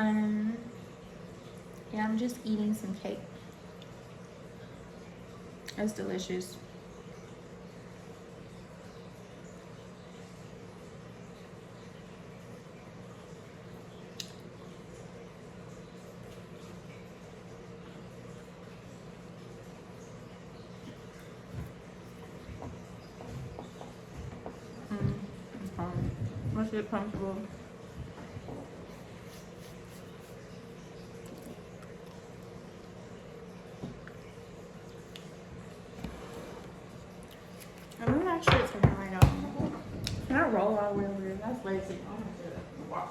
Um, yeah, I'm just eating some cake. It's delicious. It's fine. Once you get comfortable. I'm really not sure it's turning right now. Can I roll all the way over there? That's lazy. I'm gonna do that. Wow.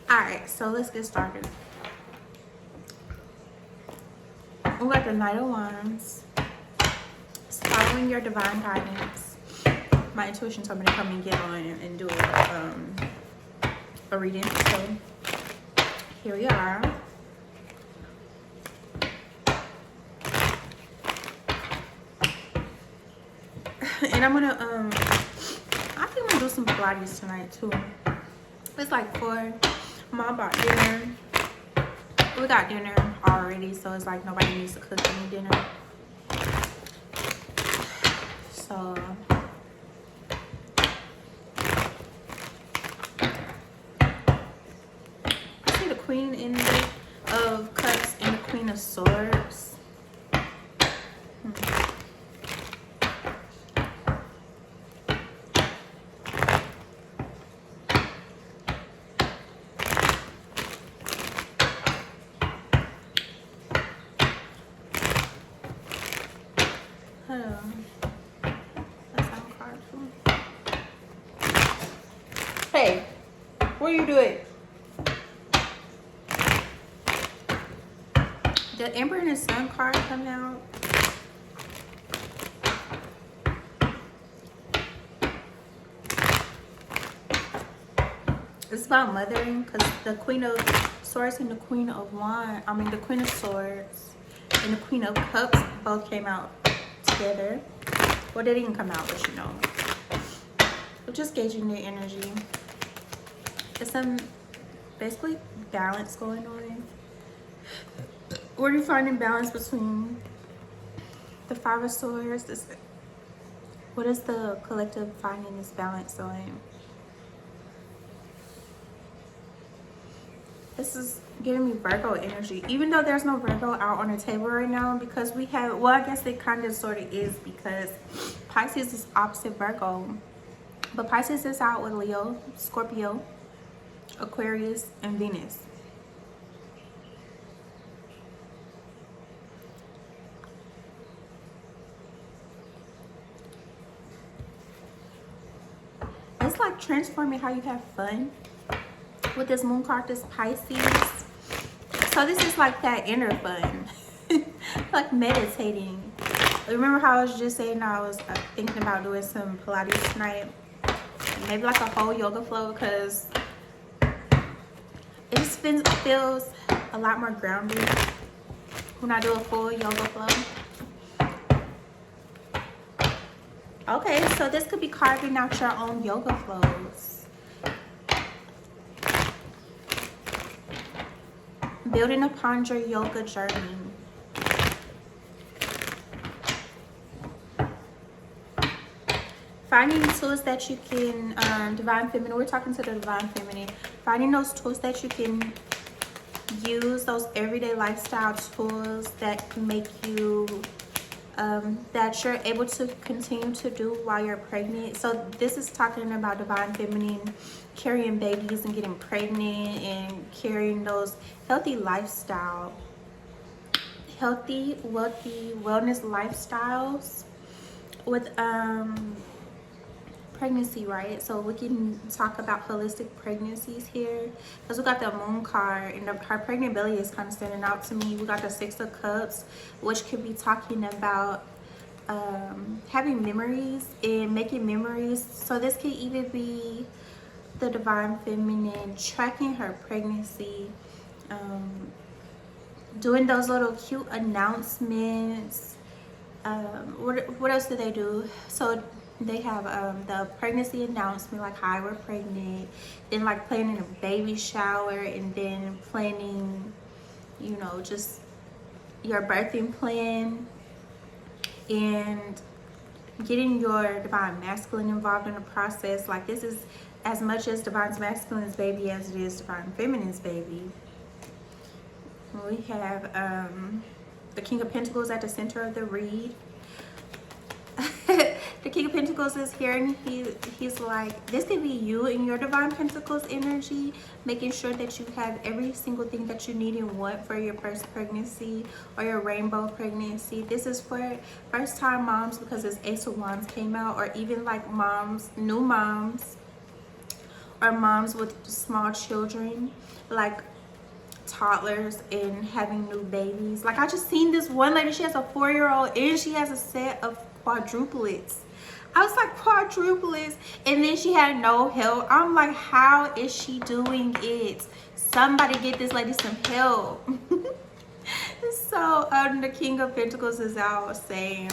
Alright, so let's get started. We got the Knight of Wands. It's following your divine guidance. My intuition told me to come and get on and do a reading. So here we are. And I'm gonna I think I'm gonna do some Pilates tonight too. It's like 4. Mom bought dinner. We got dinner already, so it's like nobody needs to cook any dinner. So I see the Queen of Cups and the Queen of Swords. Hey, what are you doing? The Emperor and the Sun card come out. It's about mothering, because the Queen of Swords and the Queen of the Queen of Swords and the Queen of Cups both came out together. Well, they didn't come out, but you know. We're just gauging their energy. There's some basically balance going on. Where are you finding balance between the Five of Swords? What is the collective finding this balance on? This is giving me Virgo energy, even though there's no Virgo out on the table right now, because we have, well, I guess it kind of sort of is, because Pisces is opposite Virgo, but Pisces is out with Leo, Scorpio, Aquarius, and Venus. It's like transforming how you have fun with this moon card, this Pisces. So this is like that inner fun. Like meditating. Remember how I was just saying I was thinking about doing some Pilates tonight? Maybe like a whole yoga flow, because it just feels a lot more grounded when I do a full yoga flow. Okay, so this could be carving out your own yoga flows. Building upon your yoga journey. Finding tools that you can, Divine Feminine, we're talking to the Divine Feminine. Finding those tools that you can use, those everyday lifestyle tools that can make you, that you're able to continue to do while you're pregnant. So this is talking about Divine Feminine carrying babies and getting pregnant and carrying those healthy lifestyle, healthy, wealthy, wellness lifestyles with pregnancy, right? So we can talk about holistic pregnancies here, because we got the moon card, and her pregnant belly is kind of standing out to me. We got the 6 of cups, which could be talking about having memories and making memories. So this could even be the divine feminine tracking her pregnancy, doing those little cute announcements. What else do they do? So they have the pregnancy announcement, like, hi, we're pregnant, then like planning a baby shower, and then planning, you know, just your birthing plan, and getting your divine masculine involved in the process. Like, this is as much as divine masculine's baby as it is divine feminine's baby. We have the King of Pentacles at the center of the read. The King of Pentacles is here, and he's like, this could be you in your divine Pentacles energy, making sure that you have every single thing that you need and want for your first pregnancy or your rainbow pregnancy. This is for first time moms, because this Ace of Wands came out, or even like moms, new moms, or moms with small children, like toddlers, and having new babies. Like, I just seen this one lady, she has a 4-year-old and she has a set of quadruplets. I was like, quadruplets, and then she had no help. I'm like, how is she doing it? Somebody get this lady some help. So the King of Pentacles is out saying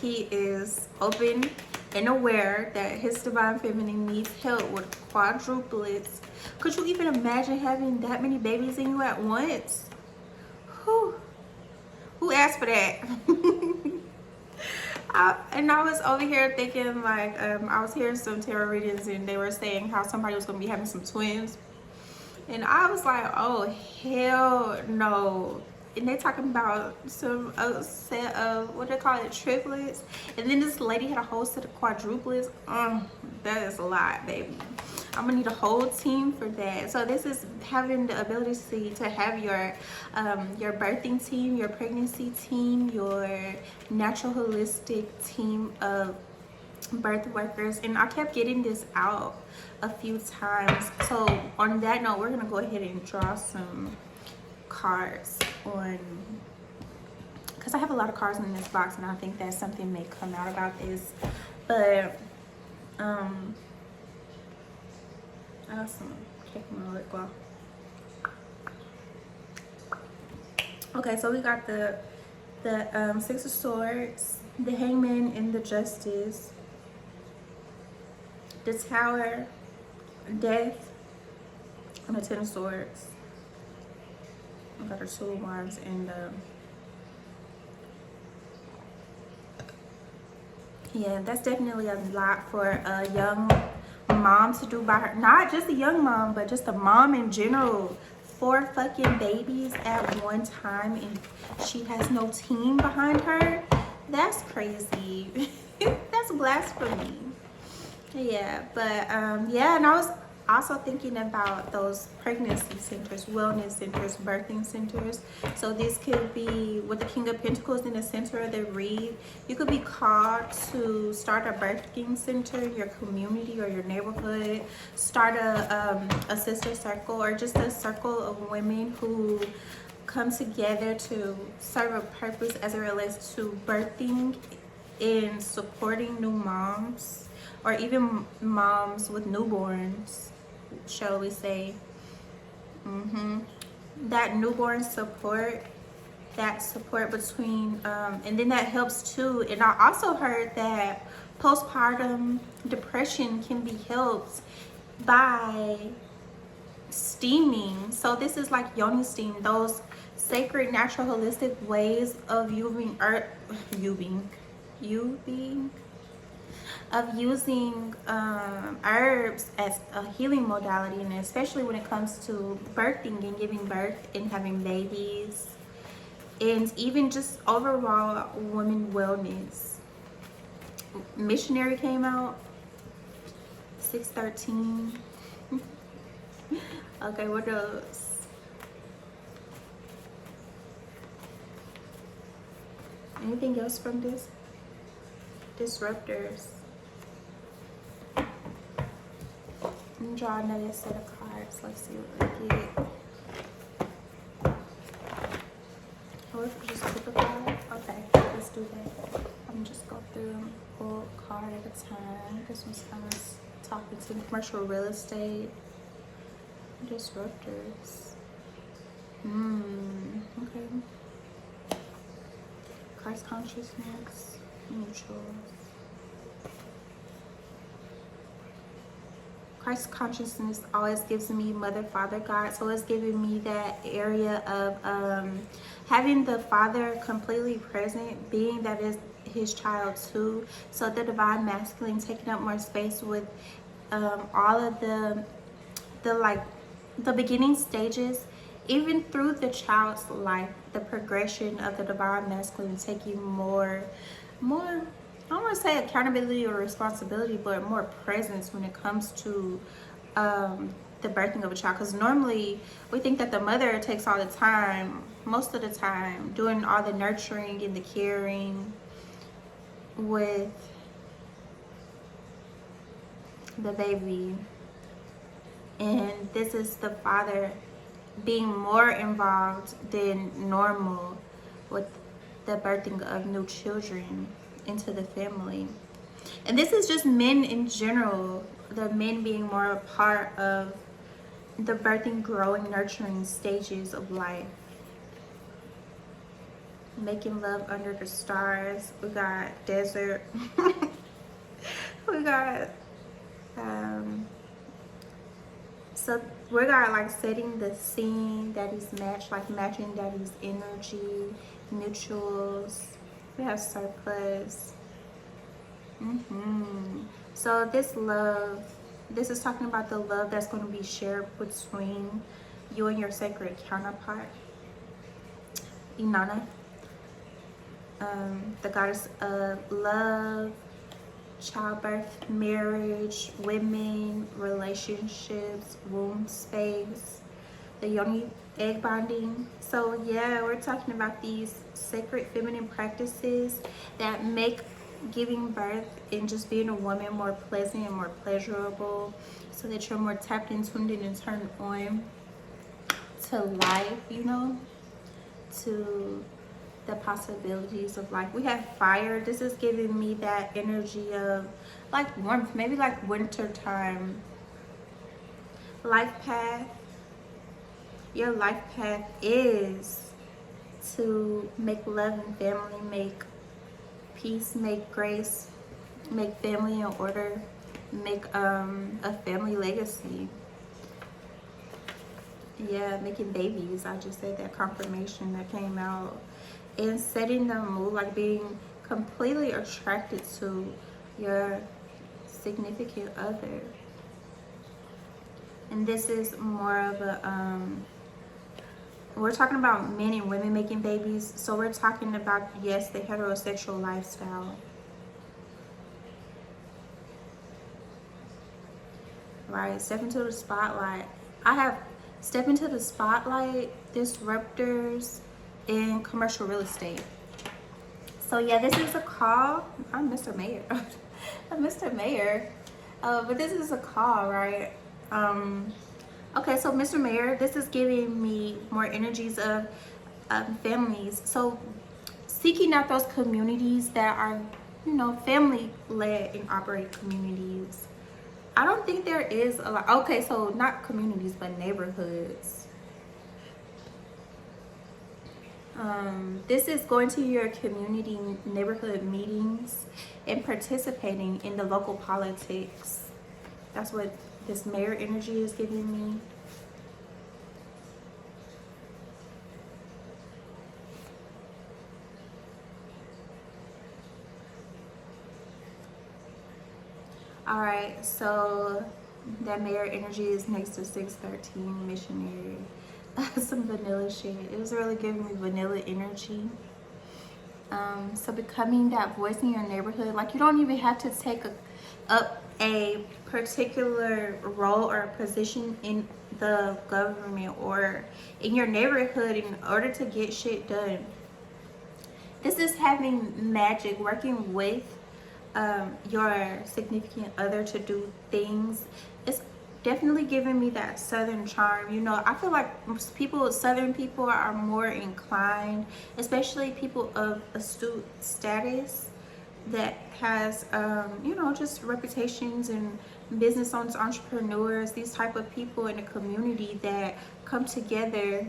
he is open and aware that his divine feminine needs help with quadruplets. Could you even imagine having that many babies in you at once? Who asked for that? And I was over here thinking, like, I was hearing some tarot readings, and they were saying how somebody was going to be having some twins. And I was like, oh, hell no. And they talking about some set of, what they call it, triplets. And then this lady had a whole set of quadruplets. That is a lot, baby. I'm gonna need a whole team for that. So this is having the ability to have your birthing team, your pregnancy team, your natural holistic team of birth workers. And I kept getting this out a few times. So on that note, we're gonna go ahead and draw some cards on, because I have a lot of cards in this box, and I think that something may come out about this. But I have some cake my lip gloss. Okay, so we got the 6 of Swords, the Hangman, and the Justice, the Tower, Death, and the 10 of Swords. I got the 2 of Wands and yeah, that's definitely a lot for a young mom to do by her. Not just a young mom, but just a mom in general. 4 fucking babies at one time, and she has no team behind her. That's crazy. That's blasphemy. Yeah, but yeah, and I was also thinking about those pregnancy centers, wellness centers, birthing centers. So this could be with the King of Pentacles in the center of the read. You could be called to start a birthing center in your community or your neighborhood, start a sister circle, or just a circle of women who come together to serve a purpose as it relates to birthing and supporting new moms, or even moms with newborns, shall we say. That newborn support, that support between and then that helps too. And I also heard that postpartum depression can be helped by steaming. So this is like yoni steam, those sacred natural holistic ways of using herbs as a healing modality, and especially when it comes to birthing and giving birth and having babies, and even just overall women wellness. Missionary came out, 613. Okay, what else? Anything else from this? disruptors. And draw another set of cards. Let's see what we get. Or if we just pick a card. Okay, let's do that. I'm just go through and pull a card at a time. This one's kind of talking to commercial real estate. Disruptors. Okay. Christ consciousness. Neutrals. Christ consciousness always gives me mother, father, God. So it's giving me that area of having the father completely present, being that is his child too. So the divine masculine taking up more space with all of the beginning stages, even through the child's life, the progression of the divine masculine taking more, I don't want to say accountability or responsibility, but more presence when it comes to the birthing of a child. Because normally we think that the mother takes all the time, most of the time, doing all the nurturing and the caring with the baby. And this is the father being more involved than normal with the birthing of new children into the family. And this is just men in general, the men being more a part of the birthing, growing, nurturing stages of life. Making love under the stars. We got desert. We got so we got like setting the scene, daddy's match, like matching daddy's energy, neutrals. We have surplus. So this love, this is talking about the love that's going to be shared between you and your sacred counterpart, Inanna, the goddess of love, childbirth, marriage, women, relationships, womb space, the yoni, egg bonding. So yeah, we're talking about these sacred feminine practices that make giving birth and just being a woman more pleasant and more pleasurable, so that you're more tapped in, tuned in, and turned on to life, you know, to the possibilities of life. We have fire. This is giving me that energy of like warmth, maybe like winter time. Life path. Your life path is to make love and family, make peace, make grace, make family in order, make a family legacy. Yeah, making babies. I just said that confirmation that came out. And setting the mood, like being completely attracted to your significant other. And this is more of a we're talking about men and women making babies, so we're talking about, yes, the heterosexual lifestyle. Right, step into the spotlight. I have step into the spotlight, disruptors, in commercial real estate. So yeah, this is a call. I'm Mr. Mayor. I'm Mr. Mayor. But this is a call, right? Okay, so Mr. Mayor, this is giving me more energies of families. So seeking out those communities that are, you know, family-led and operate communities. I don't think there is a lot. Okay, so not communities, but neighborhoods. This is going to your community neighborhood meetings and participating in the local politics. That's what this mayor energy is giving me. All right, so that mayor energy is next to 613 missionary. Some vanilla shit. It was really giving me vanilla energy. So becoming that voice in your neighborhood, like you don't even have to take up a particular role or position in the government or in your neighborhood in order to get shit done. This is having magic, working with your significant other to do things. It's definitely giving me that southern charm. You know, I feel like most people, southern people, are more inclined, especially people of astute status that has you know, just reputations and business owners, entrepreneurs, these type of people in the community that come together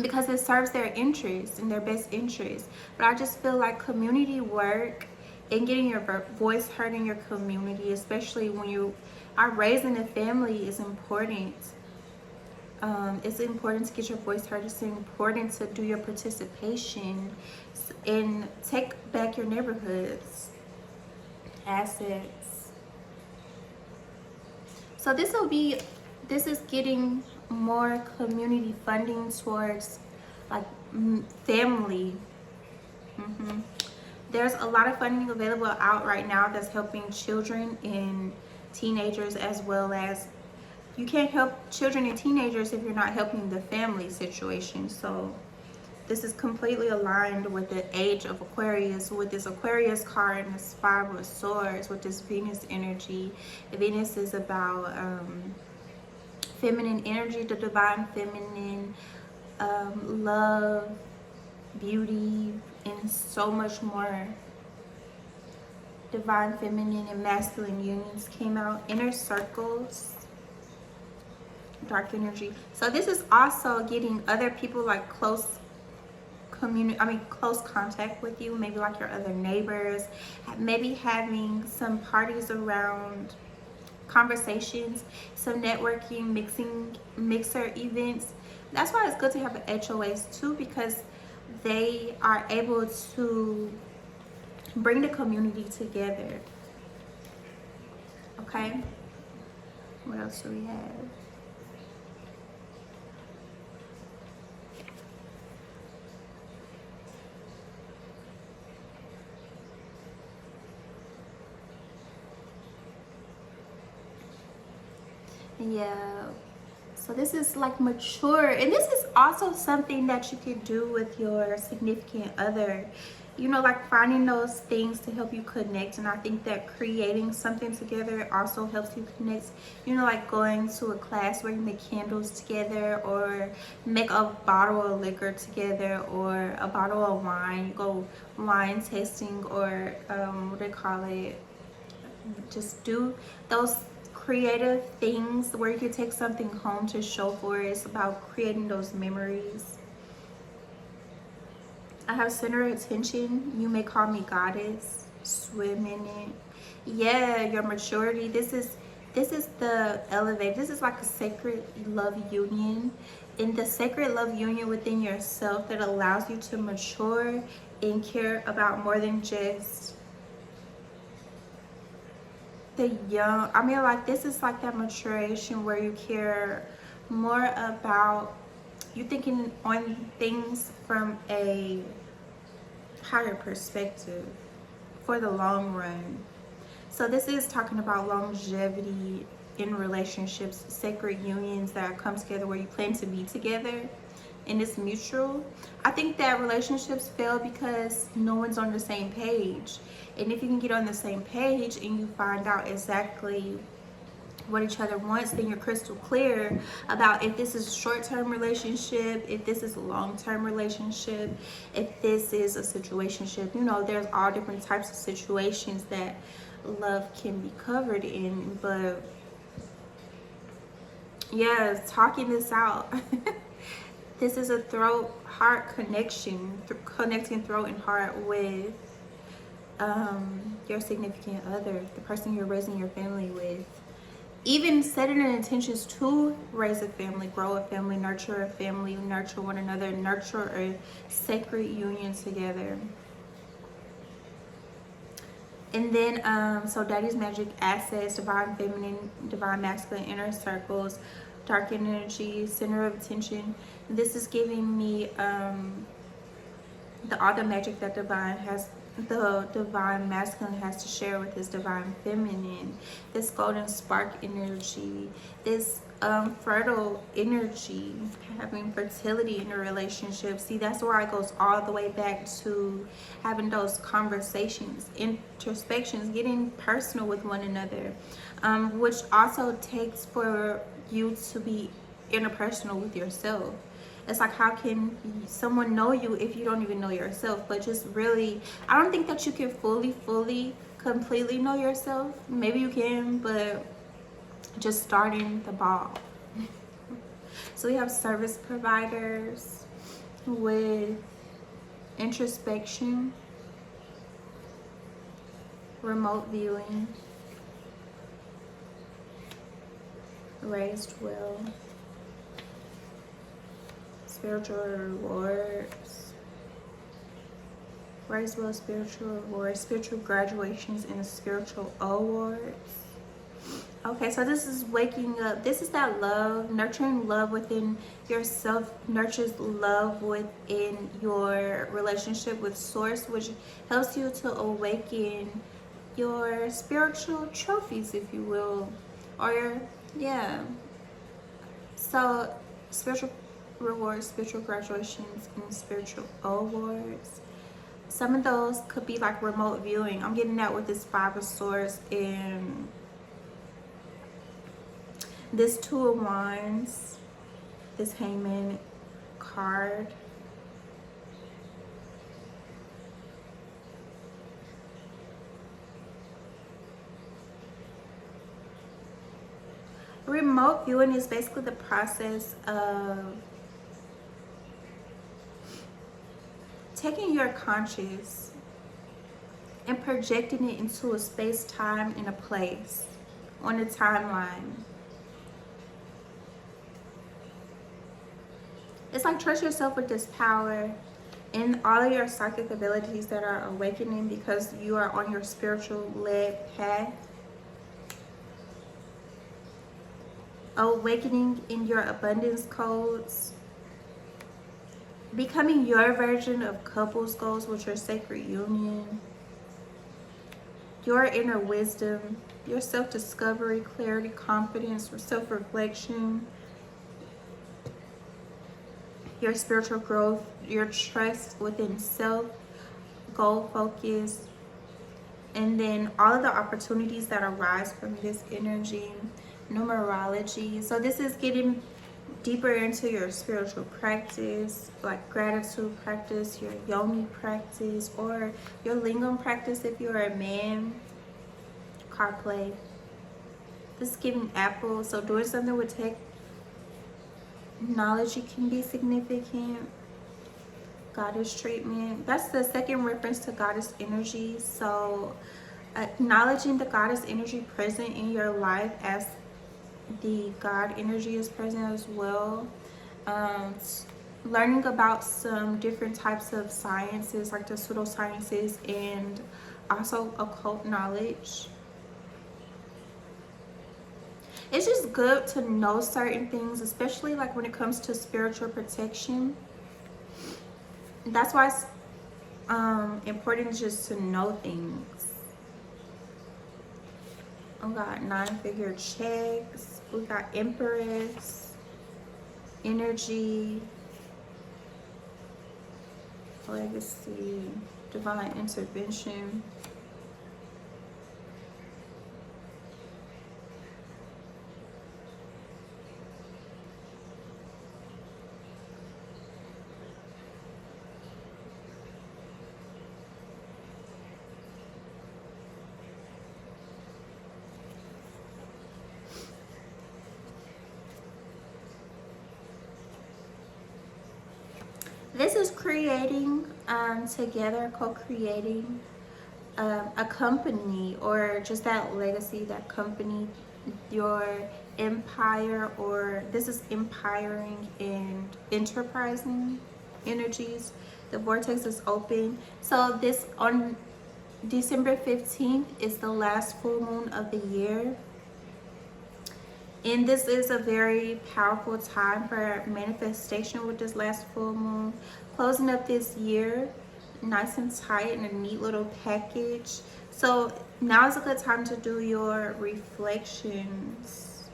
because it serves their interests and their best interests. But I just feel like community work and getting your voice heard in your community, especially when you are raising a family, is important. It's important to get your voice heard. It's important to do your participation and take back your neighborhoods, assets. So this is getting more community funding towards like family. There's a lot of funding available out right now that's helping children and teenagers, as well as you can't help children and teenagers if you're not helping the family situation. So this is completely aligned with the age of Aquarius, with this Aquarius card and this Five of Swords, with this Venus energy. Venus is about feminine energy, the divine feminine, love, beauty, and so much more. Divine feminine and masculine unions came out. Inner circles, dark energy. So this is also getting other people like close close contact with you, maybe like your other neighbors, maybe having some parties around, conversations, some networking, mixer events. That's why it's good to have an HOAs too, because they are able to bring the community together. Okay, what else do we have? Yeah, so this is like mature, and this is also something that you can do with your significant other, you know, like finding those things to help you connect. And I think that creating something together also helps you connect, you know, like going to a class where you make candles together, or make a bottle of liquor together, or a bottle of wine, you go wine tasting, or what do they call it, just do those creative things where you can take something home to show for it. It's about creating those memories. I have center attention. You may call me goddess. Swim in it. Yeah, your maturity. This is the elevate. This is like a sacred love union. In the sacred love union within yourself that allows you to mature and care about more than just the young. I mean, like, this is like that maturation where you care more about, you thinking on things from a higher perspective for the long run. So this is talking about longevity in relationships, sacred unions that come together where you plan to be together, and it's mutual. I think that relationships fail because no one's on the same page. And if you can get on the same page and you find out exactly what each other wants, then you're crystal clear about if this is a short-term relationship, if this is a long-term relationship, if this is a situationship. You know, there's all different types of situations that love can be covered in. But yeah, talking this out. This is a throat-heart connection, connecting throat and heart with your significant other, the person you're raising your family with. Even setting an intentions to raise a family, grow a family, nurture a family, nurture one another, nurture a sacred union together. And then, so daddy's magic, assets, divine feminine, divine masculine, inner circles, dark energy, center of attention. This is giving me all the magic that the divine masculine has to share with his divine feminine. This golden spark energy, this fertile energy, having fertility in a relationship. See, that's where it goes all the way back to having those conversations, introspections, getting personal with one another, which also takes for you to be interpersonal with yourself. It's like, how can someone know you if you don't even know yourself? But just really, I don't think that you can fully completely know yourself. Maybe you can, but just starting the ball. So we have service providers with introspection, remote viewing, raised will, spiritual rewards, raised will, spiritual rewards, spiritual graduations, and spiritual awards. Okay, so this is waking up. This is that love, nurturing love within yourself, nurtures love within your relationship with Source, which helps you to awaken your spiritual trophies, if you will, or your, yeah. So spiritual rewards, spiritual graduations, and spiritual awards. Some of those could be like remote viewing. I'm getting that with this Five of Swords and this Two of Wands, this Hangman card. Remote viewing is basically the process of taking your conscious and projecting it into a space, time, and a place on a timeline. It's like, trust yourself with this power and all of your psychic abilities that are awakening because you are on your spiritual led path. Awakening in your abundance codes. Becoming your version of couples goals with your sacred union. Your inner wisdom. Your self-discovery, clarity, confidence, self-reflection. Your spiritual growth, your trust within self, goal focus, and then all of the opportunities that arise from this energy, numerology. So this is getting deeper into your spiritual practice, like gratitude practice, your yoni practice, or your lingam practice if you're a man. Card play. This is giving apple, so doing something with technology can be significant. Goddess treatment. That's the second reference to goddess energy. So acknowledging the goddess energy present in your life as the God energy is present as well. Learning about some different types of sciences, like the pseudosciences, and also occult knowledge. It's just good to know certain things, especially like when it comes to spiritual protection. That's why it's important just to know things. We got 9-figure checks. We got Empress, energy, legacy, divine intervention. This is creating together, co-creating a company, or just that legacy, that company, your empire, or this is empiring and enterprising energies. The vortex is open. So this on December 15th is the last full moon of the year. And this is a very powerful time for manifestation with this last full moon. Closing up this year nice and tight in a neat little package. So now is a good time to do your reflections.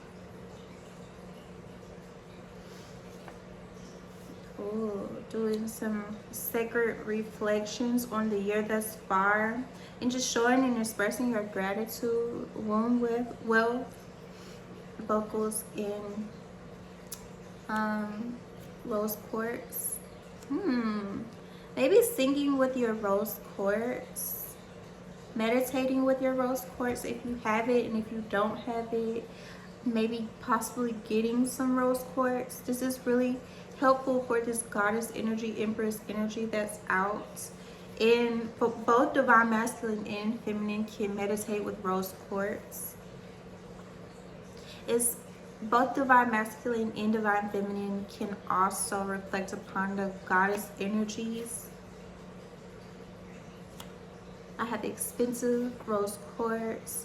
Ooh, doing some sacred reflections on the year thus far, and just showing and expressing your gratitude. Womb with wealth, vocals in rose quartz. Maybe singing with your rose quartz, meditating with your rose quartz if you have it, and if you don't have it, maybe possibly getting some rose quartz. This is really helpful for this goddess energy, empress energy that's out. And both divine masculine and feminine can meditate with rose quartz. It's both divine masculine and divine feminine can also reflect upon the goddess energies. I have expensive rose quartz,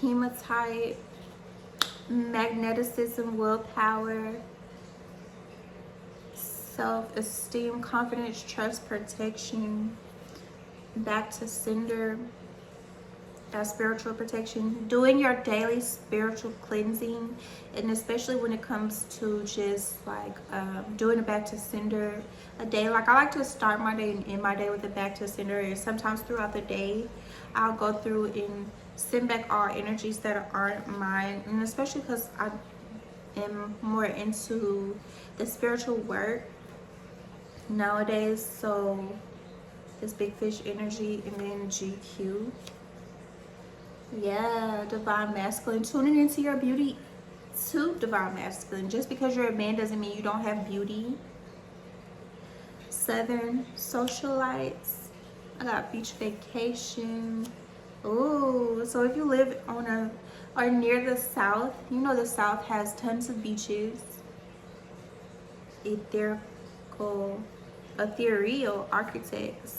hematite, magneticism, willpower, self-esteem, confidence, trust, protection, back to sender, spiritual protection, doing your daily spiritual cleansing, and especially when it comes to just like doing a back to sender a day. Like, I like to start my day and end my day with a back to sender, and sometimes throughout the day I'll go through and send back all energies that aren't mine, and especially because I am more into the spiritual work nowadays. So this big fish energy, and then GQ. Yeah, divine masculine, tuning into your beauty to divine masculine. Just because you're a man doesn't mean you don't have beauty. Southern socialites. I got beach vacation. Ooh, so if you live on or near the South, you know the South has tons of beaches. Ethereal architects.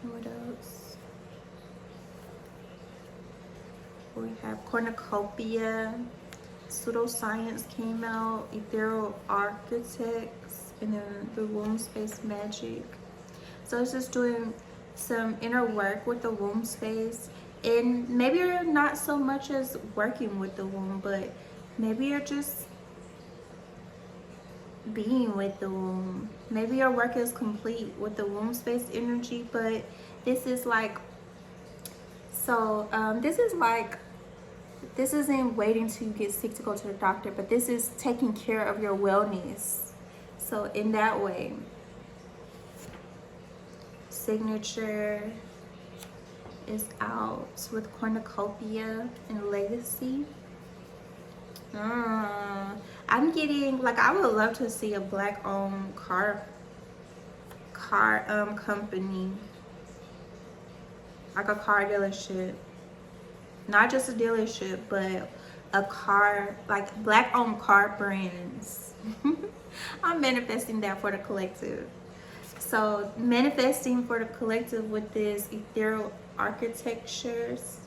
What else? We have cornucopia, pseudoscience came out, ethereal architects, and then the womb space magic. So it's just doing some inner work with the womb space, and maybe you're not so much as working with the womb, but maybe you're just being with the womb. Maybe your work is complete with the womb space energy, but this is like, so this isn't waiting till you get sick to go to the doctor, but this is taking care of your wellness. So in that way, signature is out with cornucopia and legacy. I'm getting, like, I would love to see a black owned car company, like a car dealership, not just a dealership, but a car, like black owned car brands. I'm manifesting that for the collective. So manifesting for the collective with this ethereal architectures,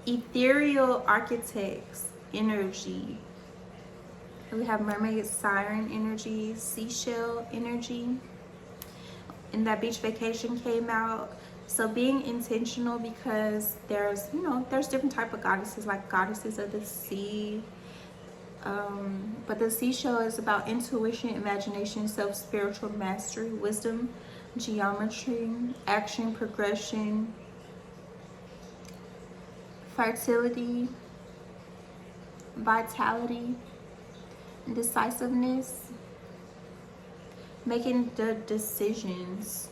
ethereal architects energy. We have mermaid siren energy, seashell energy, and that beach vacation came out. So being intentional, because there's, you know, there's different type of goddesses, like goddesses of the sea, but the seashell is about intuition, imagination, spiritual mastery, wisdom, geometry, action, progression, fertility, vitality, decisiveness, making the decisions.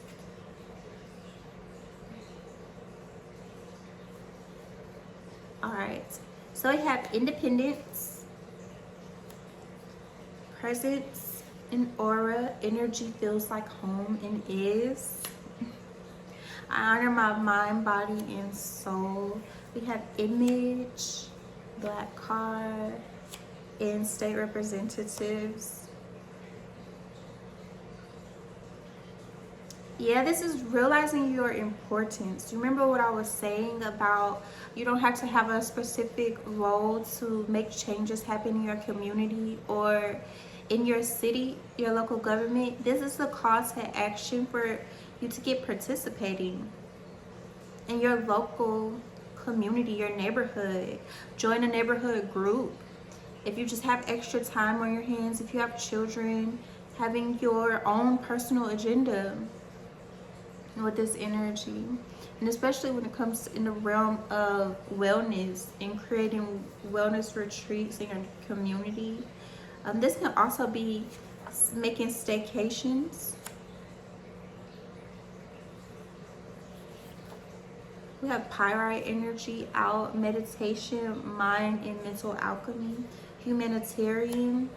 All right, so we have independence, presence, and aura. Energy feels like home and is. I honor my mind, body, and soul. We have image, black card, and state representatives. Yeah, this is realizing your importance. You remember what I was saying about you don't have to have a specific role to make changes happen in your community or in your city, your local government. This is the call to action for you to get participating in your local community, your neighborhood. Join a neighborhood group. if you just have extra time on your hands, if you have children, having your own personal agenda with this energy. And especially when it comes in the realm of wellness and creating wellness retreats in your community. This can also be making staycations. We have pyrite energy out, meditation, mind and mental alchemy, humanitarian.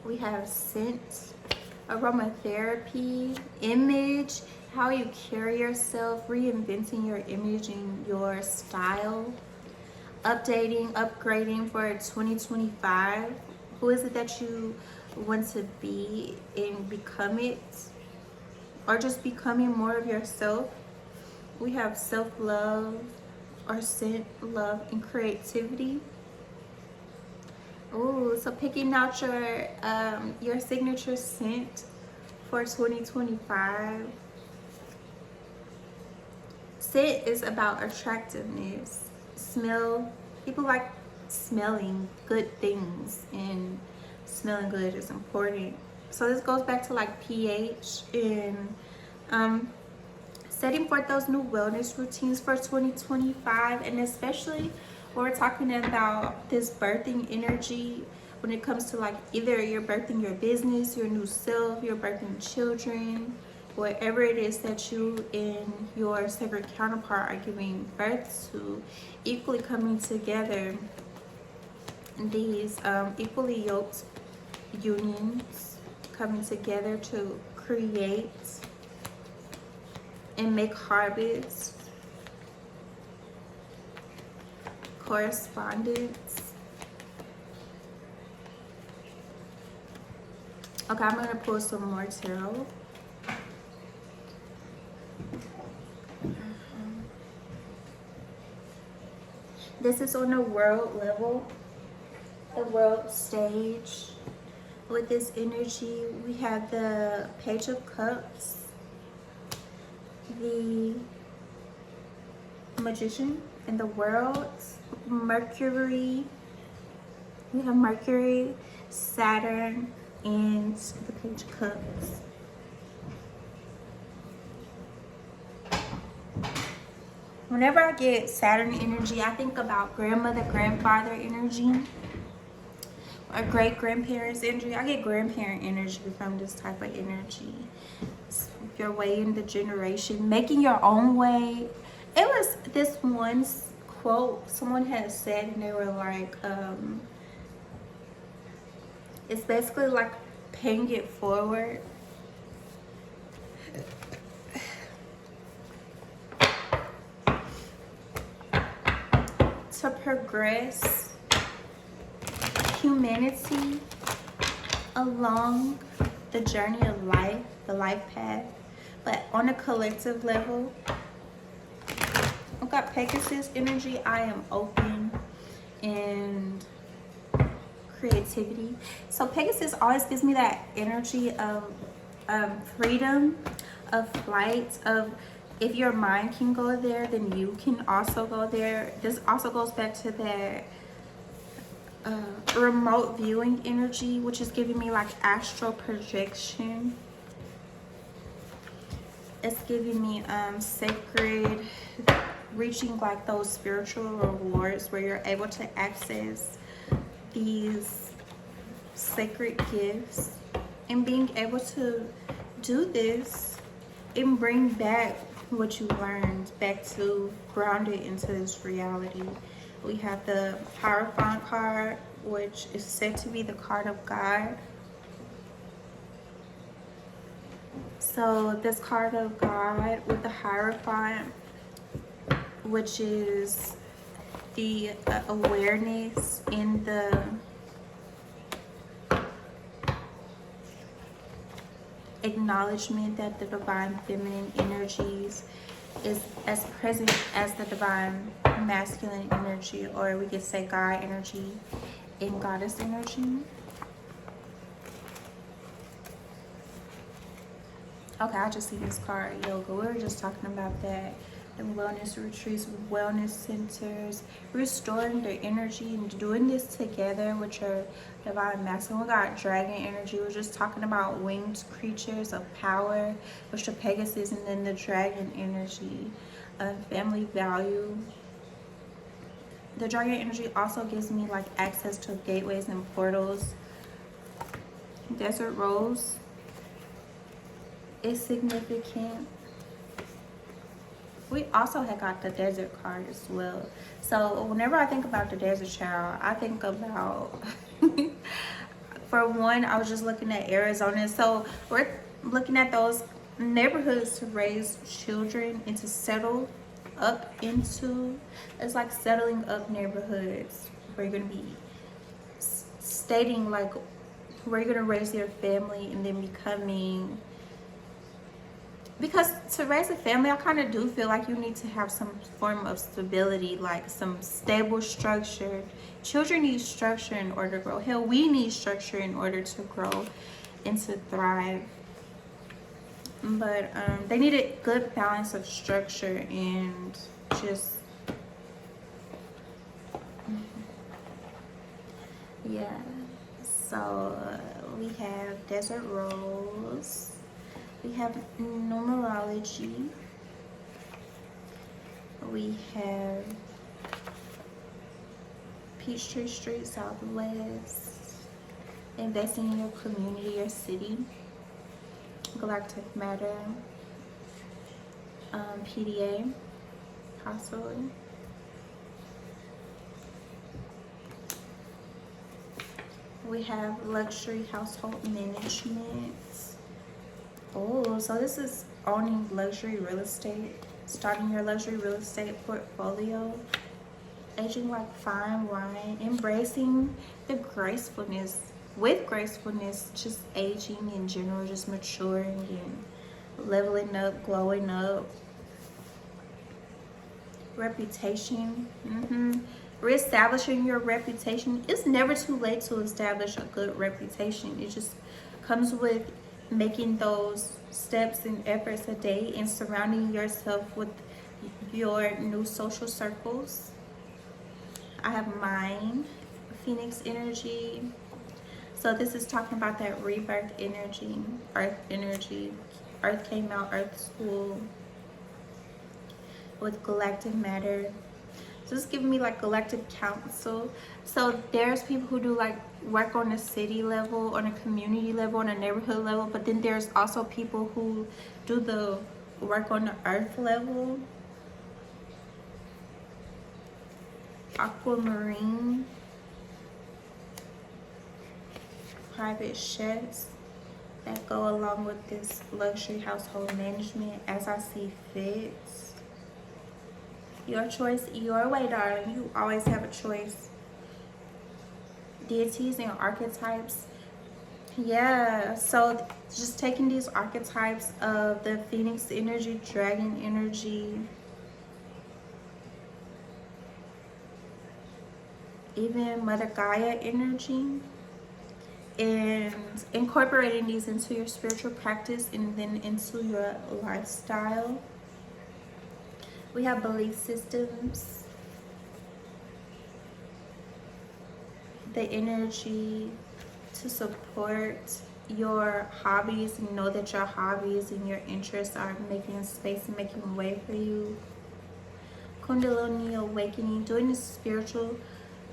We have scent, aromatherapy, image, how you carry yourself, reinventing your image and your style, updating, upgrading for 2025. Who is it that you want to be and become it? Or just becoming more of yourself. We have self-love or scent, love, and creativity. Ooh, so picking out your signature scent for 2025. Scent is about attractiveness. Smell. People like smelling good things, and smelling good is important. So this goes back to like pH and setting forth those new wellness routines for 2025, and especially we're talking about this birthing energy when it comes to like either you're birthing your business, your new self, you're birthing children, whatever it is that you and your sacred counterpart are giving birth to, equally coming together. These equally yoked unions coming together to create and make harvest. Correspondence. Okay, I'm gonna pull some more tarot. This is on a world level, the world stage. With this energy, we have the Page of Cups, the Magician in the world, Mercury. We have Mercury, Saturn, and the Page of Cups. Whenever I get Saturn energy, I think about grandmother, grandfather energy, or great-grandparents energy. I get grandparent energy from this type of energy. It's your way in the generation, making your own way. It was this one quote someone had said, and they were like, it's basically like paying it forward. To progress humanity along the journey of life, the life path, but on a collective level. I've got Pegasus energy. I am open and creativity. So Pegasus always gives me that energy of freedom, of flight, of if your mind can go there, then you can also go there. This also goes back to that remote viewing energy, which is giving me like astral projection. It's giving me sacred, reaching like those spiritual rewards where you're able to access these sacred gifts, and being able to do this and bring back what you learned back to ground it into this reality. We have the Hierophant card, which is said to be the card of God. So this card of God with the Hierophant, which is the awareness in the acknowledgement that the divine feminine energies is as present as the divine masculine energy, or we could say God energy and goddess energy. Okay, I just seen this card, yoga. We were just talking about that. And wellness retreats, wellness centers, restoring their energy and doing this together with your divine masculine. We got dragon energy. We're just talking about winged creatures of power, which the Pegasus, and then the dragon energy of family value. The dragon energy also gives me like access to gateways and portals. Desert rose is significant. We also had got the desert card as well. So whenever I think about the desert child, I think about for one, I was just looking at Arizona. So we're looking at those neighborhoods to raise children and to settle up into. It's like settling up neighborhoods where you're going to be stating like where you're going to raise your family and then becoming, because to raise a family, I kind of do feel like you need to have some form of stability, like some stable structure. Children need structure in order to grow. Hell, we need structure in order to grow and to thrive. But they need a good balance of structure and just, yeah. So we have desert rose. We have numerology. We have Peachtree Street Southwest. Investing in your community or city. Galactic Matter. PDA. Possibly. We have luxury household management. Oh, so this is owning luxury real estate, starting your luxury real estate portfolio, aging like fine wine, embracing the gracefulness, with gracefulness, just aging in general, just maturing and leveling up, glowing up. Reputation, reestablishing your reputation. It's never too late to establish a good reputation. It just comes with making those steps and efforts a day and surrounding yourself with your new social circles. I have mine, Phoenix energy. So this is talking about that rebirth energy, earth energy. Earth came out, earth school with galactic matter. So it's giving me like galactic council. So there's people who do like work on a city level, on a community level, on a neighborhood level, but then there's also people who do the work on the earth level. Aquamarine, private chefs that go along with this luxury household management as I see fit. Your choice, your way, darling. You always have a choice. Deities and archetypes. Yeah, so just taking these archetypes of the Phoenix energy, dragon energy, even Mother Gaia energy, and incorporating these into your spiritual practice and then into your lifestyle. We have belief systems, the energy to support your hobbies and know that your hobbies and your interests are making space and making way for you. Kundalini awakening, doing this spiritual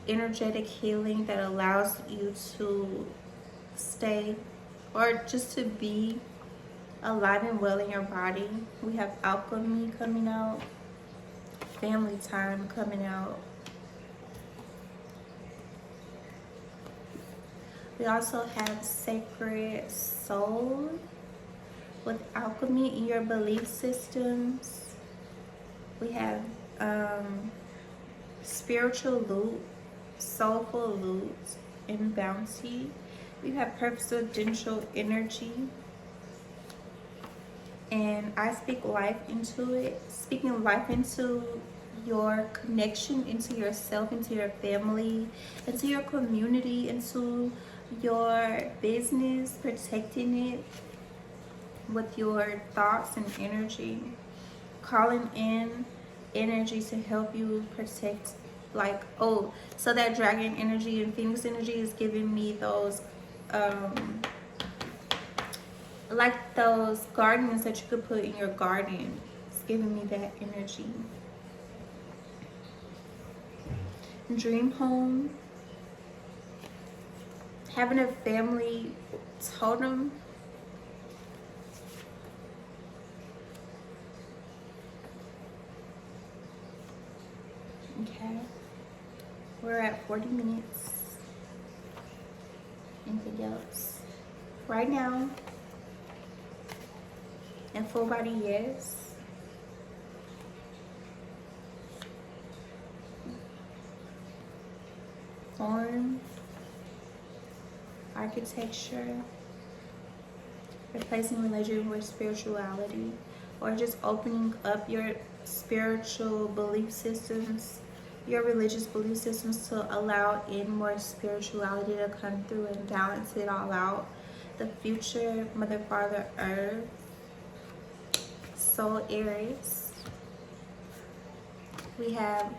energetic healing that allows you to stay or just to be alive and well in your body. We have alchemy coming out, family time coming out. We also have sacred soul with alchemy in your belief systems. We have spiritual loot, soulful loot, and bounty. We have purposeful energy. And I speak life into it, speaking life into your connection, into yourself, into your family, into your community, into your business, protecting it. with your thoughts and energy, calling in energy to help you protect, like, oh, so that dragon energy and phoenix energy is giving me those like those gardens that you could put in your garden. It's giving me that energy. Dream home, having a family totem. Okay, we're at 40 minutes. Anything else? Right now, and full body, yes. Form, architecture, replacing religion with spirituality, or just opening up your spiritual belief systems, your religious belief systems, to allow in more spirituality to come through and balance it all out. The future, Mother, Father, Earth, Soul, Aries. We have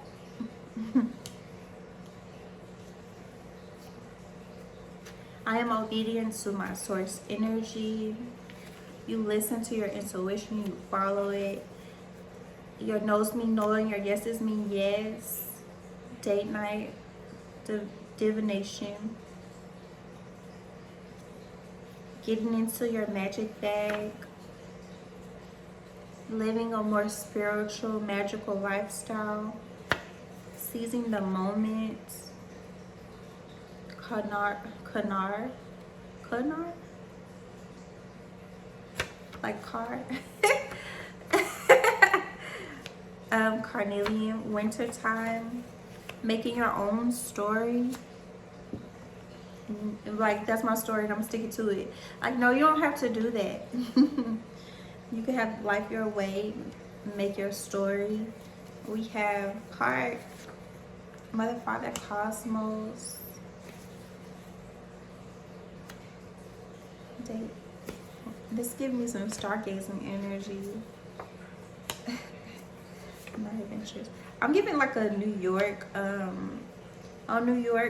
I am obedient to my source energy. You listen to your intuition, you follow it. Your no's mean no and your yeses mean yes. Date night, divination. Getting into your magic bag. Living a more spiritual, magical lifestyle. Seizing the moment. Kanar? Like car. Carnelian, wintertime. Making your own story. Like, that's my story and I'm sticking to it. Like, no, you don't have to do that. You can have life your way, make your story. We have heart, Mother, Father, Cosmos. Date. This gives me some stargazing energy. My adventures. I'm giving like a New York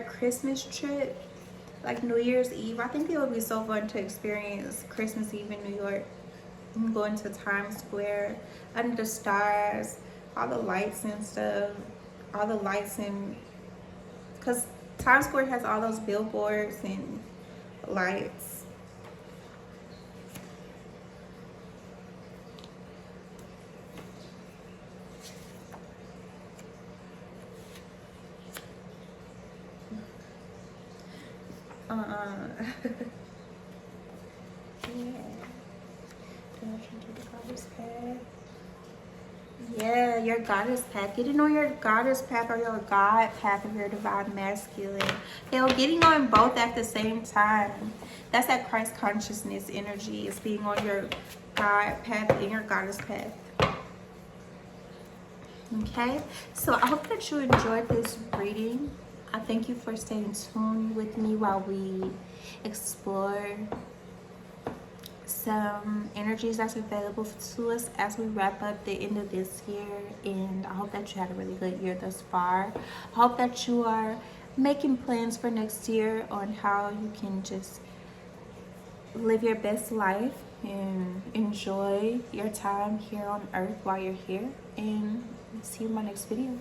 Christmas trip, like New Year's Eve. I think it would be so fun to experience Christmas Eve in New York. I'm going to Times Square, under the stars, all the lights and stuff, all the lights, and because Times Square has all those billboards and lights. Yeah, your goddess path. Getting on your goddess path or your God path of your divine masculine. Hell, getting on both at the same time. That's that Christ consciousness energy. Is being on your God path and your goddess path. Okay, so I hope that you enjoyed this reading. I thank you for staying tuned with me while we explore some energies that's available to us as we wrap up the end of this year. And I hope that you had a really good year thus far. I hope that you are making plans for next year on how you can just live your best life and enjoy your time here on earth while you're here. And see you in my next video.